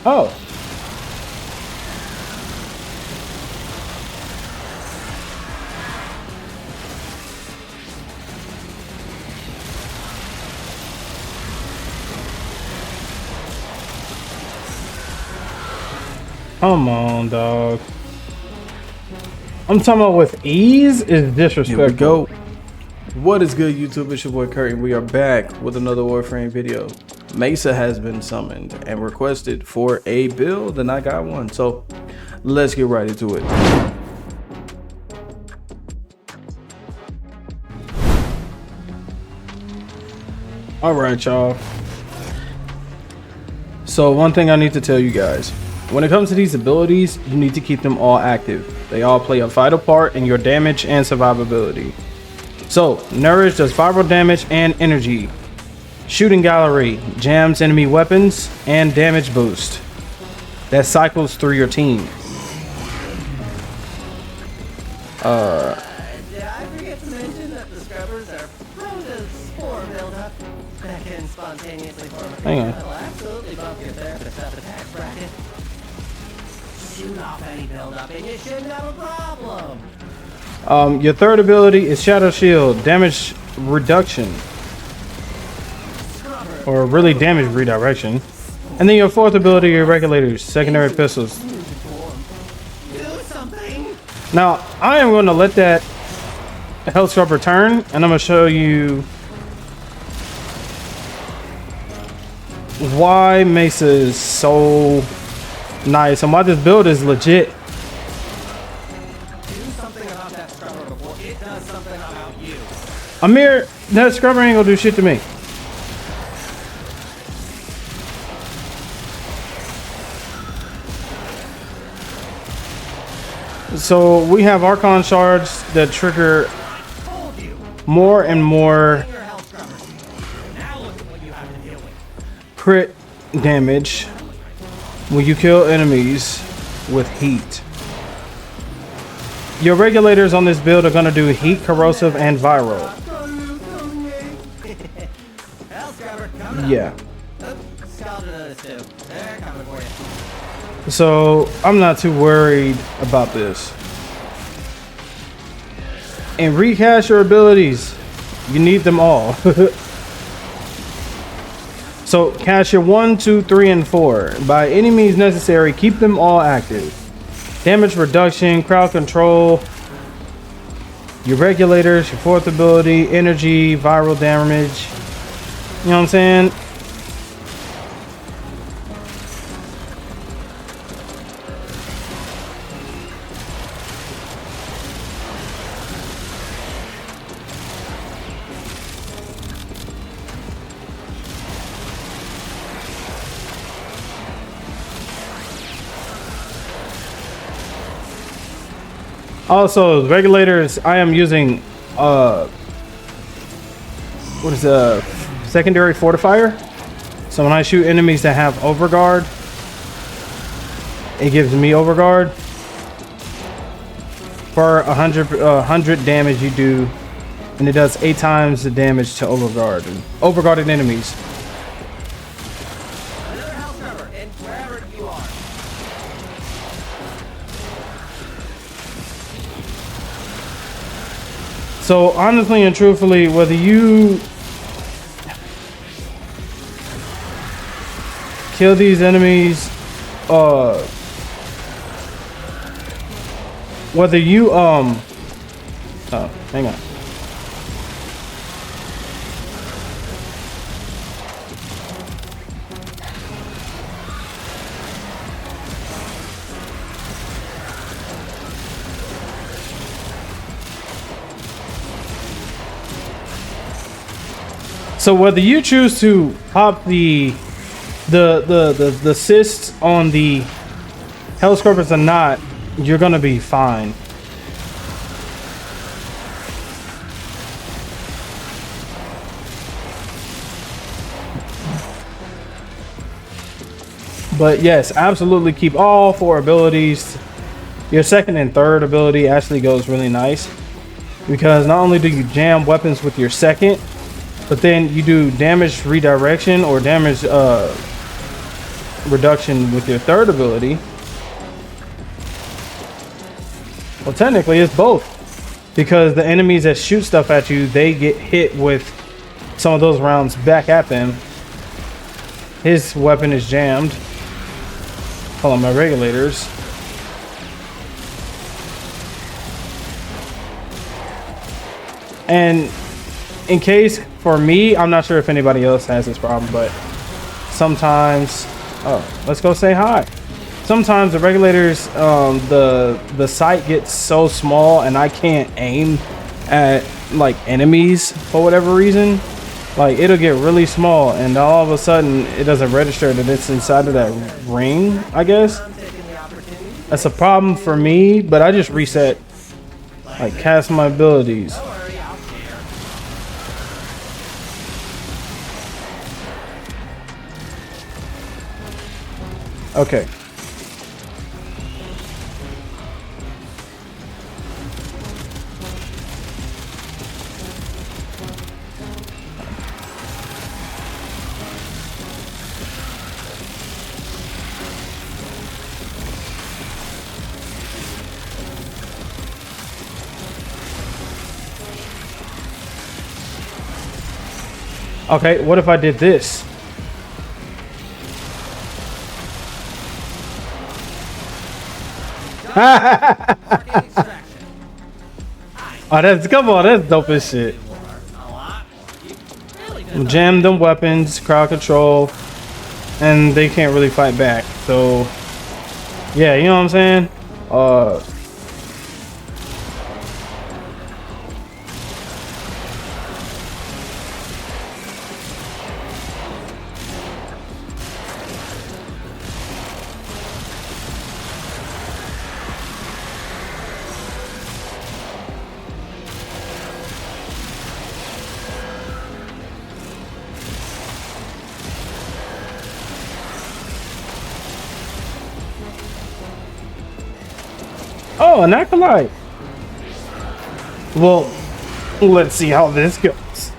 Oh. Come on, dog. I'm talking about with ease is disrespectful. Here we go. What is good, YouTube? It's your boy Kurt, and we are back with another Warframe video. Mesa has been summoned and requested for a build, and I got one. So let's get right into it. All right, y'all. So one thing I need to tell you guys. When it comes to these abilities, you need to keep them all active. They all play a vital part in your damage and survivability. So, Nourish does viral damage and energy. Shooting Gallery jams enemy weapons and damage boost. That cycles through your team. Did I forget to mention that the scrubbers are prone to spore buildup that can spontaneously form a Hang on. that'll absolutely bump your therapist up attack bracket. Shoot off any buildup and you shouldn't have a problem. Your third ability is Shadow Shield, damage reduction. Or really damage redirection. And then your fourth ability are Regulators, secondary pistols. Do something. Now, I am going to let that health scrubber turn, and I'm going to show you why Mesa is so nice and why this build is legit. Do something about that scrubber before it does something about you. Amir, that scrubber ain't gonna do shit to me. So we have Archon shards that trigger more and more Your health scrubber. Now look at what you have to deal with. crit damage when you kill enemies with heat. Your regulators on this build are going to do heat, corrosive, and viral. Health scrubber coming up. Yeah. Skeleton notice too. They're coming for you. So I'm not too worried about this. And recast your abilities. You need them all. So cast your 1, 2, 3, and 4. By any means necessary, keep them all active. Damage reduction, crowd control, your regulators, your fourth ability, energy, viral damage. You know what I'm saying? Also, regulators, I am using what is a secondary fortifier. So when I shoot enemies that have overguard, it gives me overguard. For 100 damage you do, and it does 8 times the damage to overguarded enemies. Another health scrubber and wherever you are. So honestly and truthfully, whether you kill these enemies, whether you oh, hang on. So whether you choose to pop the cysts on the health scrubbers or not, you're gonna be fine. But yes, absolutely keep all 4 abilities. Your second and third ability actually goes really nice because not only do you jam weapons with your second, but then you do damage redirection or damage reduction with your third ability. Well, technically it's both, because the enemies that shoot stuff at you, they get hit with some of those rounds back at them. His weapon is jammed. Hold on, my regulators. And in case, for me, I'm not sure if anybody else has this problem, but sometimes, oh, let's go say hi. Sometimes the regulators, the sight gets so small and I can't aim at like enemies for whatever reason. Like it'll get really small and all of a sudden it doesn't register that it's inside of that ring, I guess. That's a problem for me, but I just reset, like cast my abilities. Okay. Okay, what if I did this? Oh, that's, come on, that's dope as shit. Jam them weapons, crowd control, and they can't really fight back. So, yeah, you know what I'm saying? Oh, an acolyte. Well, let's see how this goes.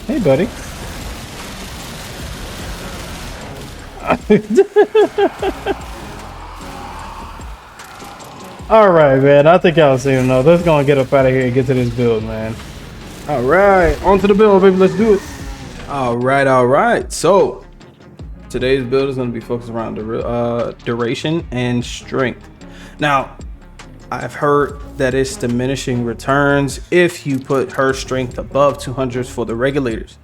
Hey, buddy. All right, man. I think y'all seen enough. Let's go and get up out of here and get to this build, man. All right, on to the build, baby. Let's do it. All right. So today's build is going to be focused around duration and strength. Now, I've heard that it's diminishing returns if you put her strength above 200s for the regulators.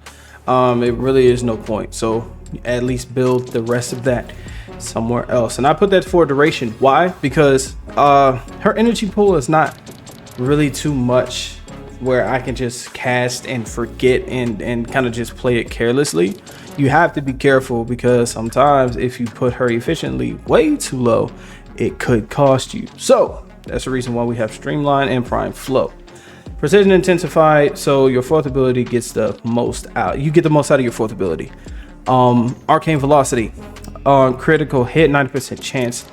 It really is no point. So at least build the rest of that somewhere else. And I put that for duration. Why? Because her energy pool is not really too much where I can just cast and forget and kind of just play it carelessly. You have to be careful because sometimes if you put her efficiently way too low, it could cost you. So that's the reason why we have streamline and prime flow. Precision intensified, so your fourth ability gets the most out. You get the most out of your fourth ability. Arcane velocity on critical hit, 90% chance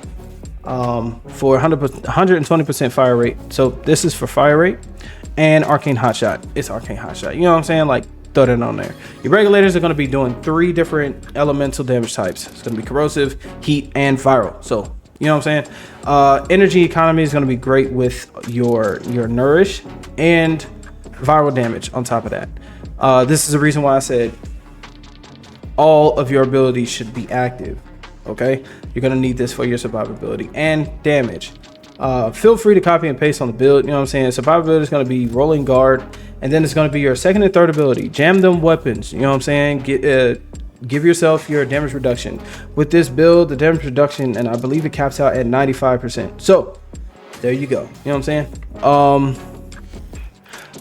for 120% fire rate. So this is for fire rate. And arcane hotshot. It's arcane hotshot. You know what I'm saying? Like, throw that on there. Your regulators are going to be doing 3 different elemental damage types. It's going to be corrosive, heat, and viral. So, you know what I'm saying? Energy economy is going to be great with your nourish and viral damage on top of that. This is the reason why I said all of your abilities should be active. Okay? You're going to need this for your survivability and damage. Feel free to copy and paste on the build. You know what I'm saying? Survivability is going to be rolling guard, and then it's going to be your second and third ability. Jam them weapons. You know what I'm saying? Give yourself your damage reduction. With this build, the damage reduction, and I believe it caps out at 95%. So there you go. You know what I'm saying?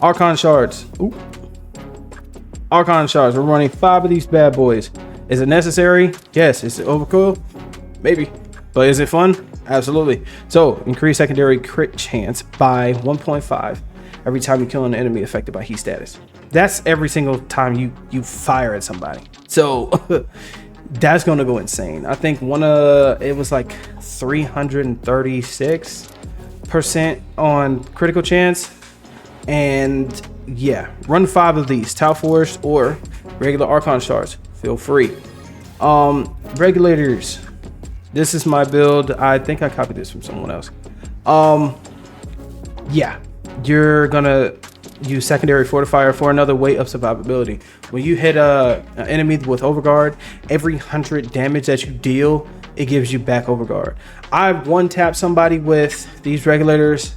Archon shards. Ooh. Archon shards. We're running 5 of these bad boys. Is it necessary? Yes. Is it overkill? Maybe. But is it fun? Absolutely. So increase secondary crit chance by 1.5 every time you kill an enemy affected by heat status. That's every single time you fire at somebody. So that's gonna go insane. I think it was like 336% on critical chance, and yeah, run 5 of these Tau Force or regular Archon shards. Feel free. Regulators. This is my build. I think I copied this from someone else. Yeah, you're gonna use secondary fortifier for another weight of survivability. When you hit an enemy with overguard, every 100 damage that you deal, it gives you back overguard. I one tapped somebody with these regulators,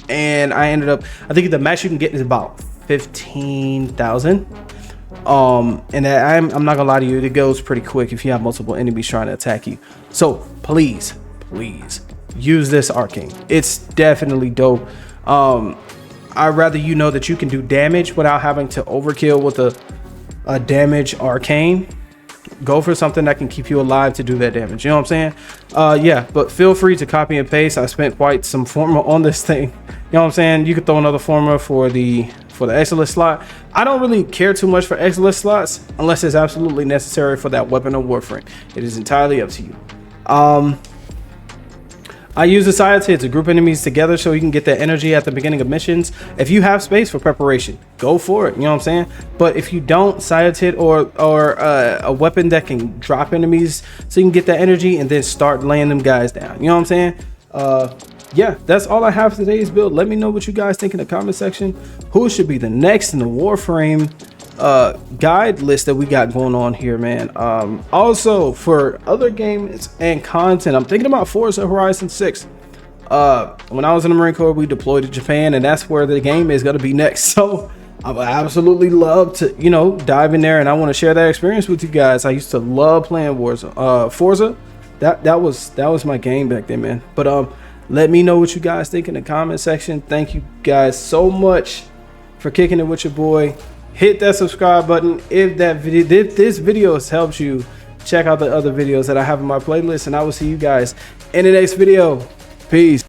and I ended up, I think the max you can get is about 15,000. And I'm not gonna lie to you, it goes pretty quick if you have multiple enemies trying to attack you. So please use this arcane. It's definitely dope. I'd rather you know that you can do damage without having to overkill with a damage arcane. Go for something that can keep you alive to do that damage. You know what I'm saying? Yeah, but feel free to copy and paste. I spent quite some forma on this thing. You know what I'm saying? You could throw another forma for the excellent slot. I don't really care too much for excellent slots unless it's absolutely necessary for that weapon or warframe. It is entirely up to you. I use the Sciated to group enemies together so you can get that energy at the beginning of missions. If you have space for preparation, go for it. You know what I'm saying? But if you don't, Sciated or a weapon that can drop enemies so you can get that energy and then start laying them guys down. You know what I'm saying? Yeah, that's all I have for today's build. Let me know what you guys think in the comment section. Who should be the next in the Warframe guide list that we got going on here, man. Also for other games and content, I'm thinking about Forza Horizon 6. When I was in the Marine Corps, we deployed to Japan, and that's where the game is going to be next. So I would absolutely love to, you know, dive in there, and I want to share that experience with you guys. I used to love playing Forza. That was my game back then, man. But let me know what you guys think in the comment section. Thank you guys so much for kicking it with your boy. Hit that subscribe button if this video has helped you. Check out the other videos that I have in my playlist, and I will see you guys in the next video. Peace.